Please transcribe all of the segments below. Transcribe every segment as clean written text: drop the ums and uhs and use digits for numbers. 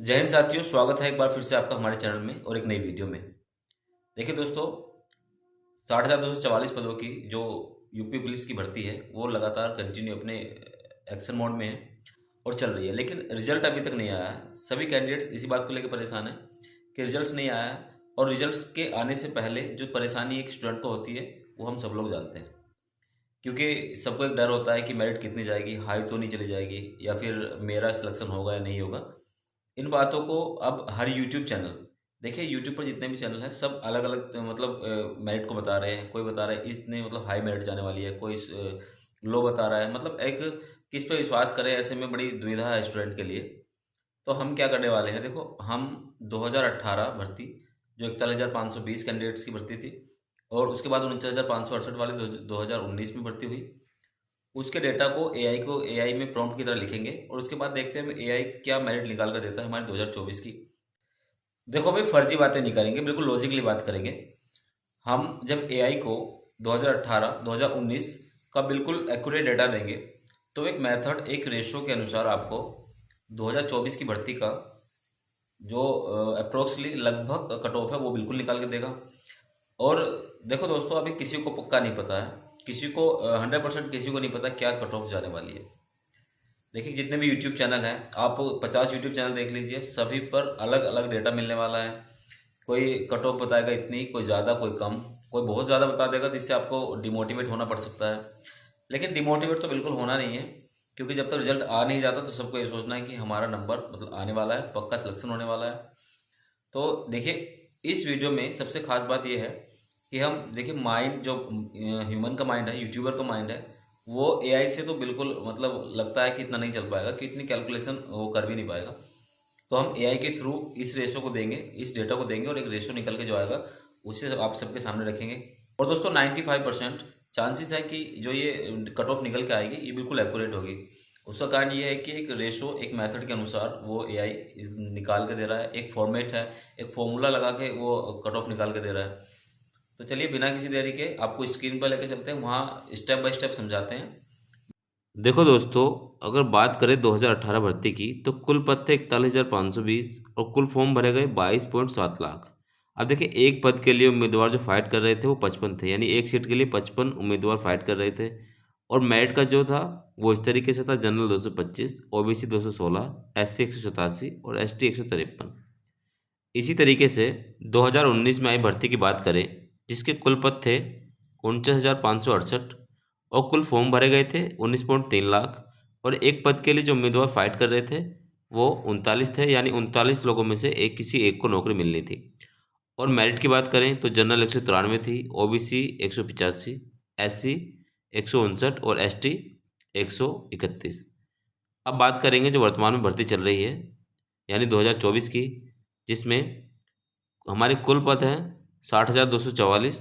जय हिंद साथियों, स्वागत है एक बार फिर से आपका हमारे चैनल में और एक नई वीडियो में। देखिए दोस्तों, 60,244 पदों की जो यूपी पुलिस की भर्ती है वो लगातार कंटिन्यू अपने एक्शन मोड में है और चल रही है, लेकिन रिजल्ट अभी तक नहीं आया है। सभी कैंडिडेट्स इसी बात को लेकर परेशान हैं कि रिजल्ट्स नहीं आया है, और रिजल्ट्स के आने से पहले जो परेशानी एक स्टूडेंट को होती है वो हम सब लोग जानते हैं। क्योंकि सबको एक डर होता है कि मेरिट कितनी जाएगी, हाई तो नहीं चली जाएगी, या फिर मेरा सिलेक्शन होगा या नहीं होगा। इन बातों को अब हर यूट्यूब चैनल, देखिए यूट्यूब पर जितने भी चैनल हैं सब अलग अलग मतलब मेरिट को बता रहे हैं। कोई बता रहा है इतने मतलब हाई मेरिट जाने वाली है, कोई लो बता रहा है। मतलब एक किस पे विश्वास करें, ऐसे में बड़ी दुविधा है स्टूडेंट के लिए। तो हम क्या करने वाले हैं, देखो हम 2018 भर्ती जो 41,520 कैंडिडेट्स की भर्ती थी, और उसके बाद 49,568 वाली 2019 में भर्ती हुई, उसके डेटा को एआई में प्रॉम्प्ट की तरह लिखेंगे, और उसके बाद देखते हैं एआई क्या मेरिट निकाल कर देता है हमारे 2024 की। देखो भाई, फर्जी बातें नहीं करेंगे, बिल्कुल लॉजिकली बात करेंगे। हम जब एआई को 2018 2019 का बिल्कुल एक्यूरेट डेटा देंगे, तो एक मेथड, एक रेशो के अनुसार आपको 2024 की भर्ती का जो अप्रोक्सली लगभग कट ऑफ है वो बिल्कुल निकाल के देगा। और देखो दोस्तों, अभी किसी को पक्का नहीं पता है, किसी को 100% किसी को नहीं पता क्या कट ऑफ जाने वाली है। देखिए जितने भी यूट्यूब चैनल हैं, आप 50 यूट्यूब चैनल देख लीजिए, सभी पर अलग अलग डेटा मिलने वाला है। कोई कट ऑफ बताएगा इतनी, कोई ज़्यादा कोई कम, कोई बहुत ज़्यादा बता देगा जिससे आपको डिमोटिवेट होना पड़ सकता है। लेकिन डिमोटिवेट तो बिल्कुल होना नहीं है, क्योंकि जब तक रिजल्ट आ नहीं जाता तो सबको ये सोचना है कि हमारा नंबर मतलब आने वाला है, पक्का सिलेक्शन होने वाला है। तो देखिए, इस वीडियो में सबसे खास बात यह है कि हम देखिए माइंड जो ह्यूमन का माइंड है, यूट्यूबर का माइंड है, वो एआई से तो बिल्कुल मतलब लगता है कि इतना नहीं चल पाएगा, कि इतनी कैलकुलेशन वो कर भी नहीं पाएगा। तो हम एआई के थ्रू इस रेशो को देंगे, इस डेटा को देंगे, और एक रेशो निकल के जो आएगा उसे आप सबके सामने रखेंगे। और दोस्तों 95% चांसेस है कि जो ये कट ऑफ निकल के आएगी ये बिल्कुल एक्यूरेट होगी। उसका कारण ये है कि एक रेशो, एक मेथड के अनुसार वो एआई निकाल के दे रहा है, एक फॉर्मेट है, एक फॉर्मूला लगा के वो कट ऑफ निकाल के दे रहा है। तो चलिए बिना किसी देरी के आपको स्क्रीन पर लेके चलते हैं, वहाँ स्टेप बाय स्टेप समझाते हैं। देखो दोस्तों, अगर बात करें 2018 भर्ती की, तो कुल पद थे 41,520 और कुल फॉर्म भरे गए 22.7 लाख। अब देखिए, एक पद के लिए उम्मीदवार जो फाइट कर रहे थे वो 55 थे, यानी एक सीट के लिए 55 उम्मीदवार फाइट कर रहे थे। और मेरिट का जो था वो इस तरीके से था: जनरल 225, ओबीसी 216, एससी 187 और एसटी 153। इसी तरीके से 2019 में आई भर्ती की बात करें, जिसके कुल पद थे 49,568 और कुल फॉर्म भरे गए थे 19.3 लाख। और एक पद के लिए जो उम्मीदवार फाइट कर रहे थे वो 39 थे, यानी 39 लोगों में से किसी एक को नौकरी मिलनी थी। और मेरिट की बात करें तो जनरल 193 थी, ओबीसी 185, एससी 159 और एसटी 131। अब बात करेंगे जो वर्तमान में भर्ती चल रही है, यानी 2024 की, जिसमें हमारे कुल पद हैं 60,244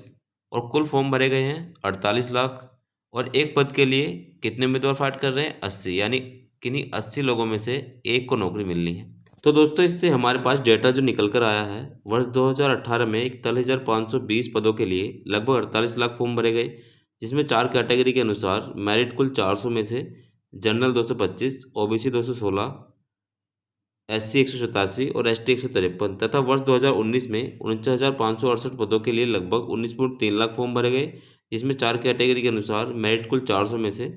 और कुल फॉर्म भरे गए हैं 48 लाख। और एक पद के लिए कितने उम्मीदवार फाइट कर रहे हैं? 80, यानी किन्हीं 80 लोगों में से एक को नौकरी मिलनी है। तो दोस्तों, इससे हमारे पास डेटा जो निकल कर आया है, वर्ष 2018 में 41,520 पदों के लिए लगभग 48 लाख फॉर्म भरे गए, जिसमें 4 कैटेगरी के अनुसार मेरिट कुल 400 में से जनरल 225, ओबीसी 216, एससी 187 और एसटी 153 तथा वर्ष 2019 में 49,568 पदों के लिए लगभग 19.3 लाख फॉर्म भरे गए, जिसमें 4 कैटेगरी के अनुसार मेरिट कुल 400 में से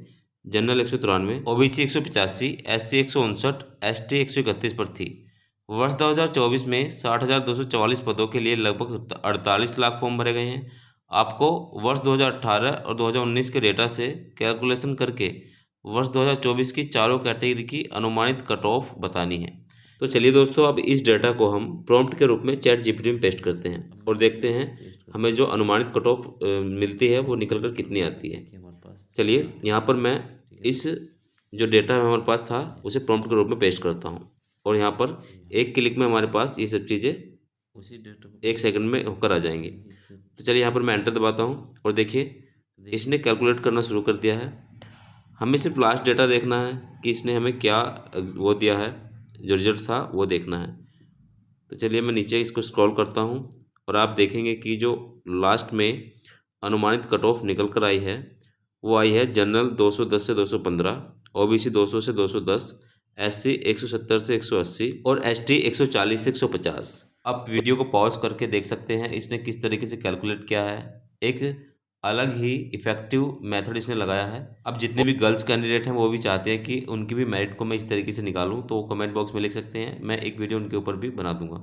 जनरल 193, ओबीसी 185, एससी 159, एसटी 131 पर थी। वर्ष 2024 में 60,244 पदों के लिए लगभग 48 लाख फॉर्म भरे गए हैं। आपको वर्ष 2018 और 2019 के डेटा से कैलकुलेशन करके वर्ष 2024 की चारों कैटेगरी की अनुमानित कट ऑफ बतानी है। तो चलिए दोस्तों, अब इस डेटा को हम प्रॉम्प्ट के रूप में चैट जीपीटी में पेस्ट करते हैं और देखते हैं हमें जो अनुमानित कट ऑफ मिलती है वो निकल कर कितनी आती है। चलिए यहाँ पर मैं इस जो डेटा हमारे पास था उसे प्रॉम्प्ट के रूप में पेस्ट करता हूँ, और यहाँ पर एक क्लिक में हमारे पास ये सब चीज़ें एक सेकंड में होकर आ जाएंगी। तो चलिए यहाँ पर मैं एंटर दबाता हूँ और देखिए इसने कैलकुलेट करना शुरू कर दिया है। हमें सिर्फ लास्ट डेटा देखना है कि इसने हमें क्या वो दिया है, जो रिजल्ट था वो देखना है। तो चलिए मैं नीचे इसको स्क्रॉल करता हूँ और आप देखेंगे कि जो लास्ट में अनुमानित कट ऑफ निकल कर आई है वो आई है जनरल 210 से 215, ओबीसी 200 से 210, SC 170 से 180 और ST 140 से 150। आप वीडियो को पॉज करके देख सकते हैं इसने किस तरीके से कैलकुलेट किया है। एक अलग ही इफेक्टिव मेथड इसने लगाया है। अब जितने भी गर्ल्स कैंडिडेट हैं वो भी चाहते हैं कि उनकी भी मेरिट को मैं इस तरीके से निकालूं, तो कमेंट बॉक्स में लिख सकते हैं, मैं एक वीडियो उनके ऊपर भी बना दूंगा।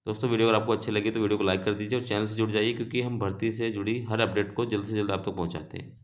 दोस्तों वीडियो अगर आपको अच्छी लगी तो वीडियो को लाइक कर दीजिए और चैनल से जुड़ जाइए, क्योंकि हम भर्ती से जुड़ी हर अपडेट को जल्द से जल्द आप तक पहुँचाते हैं।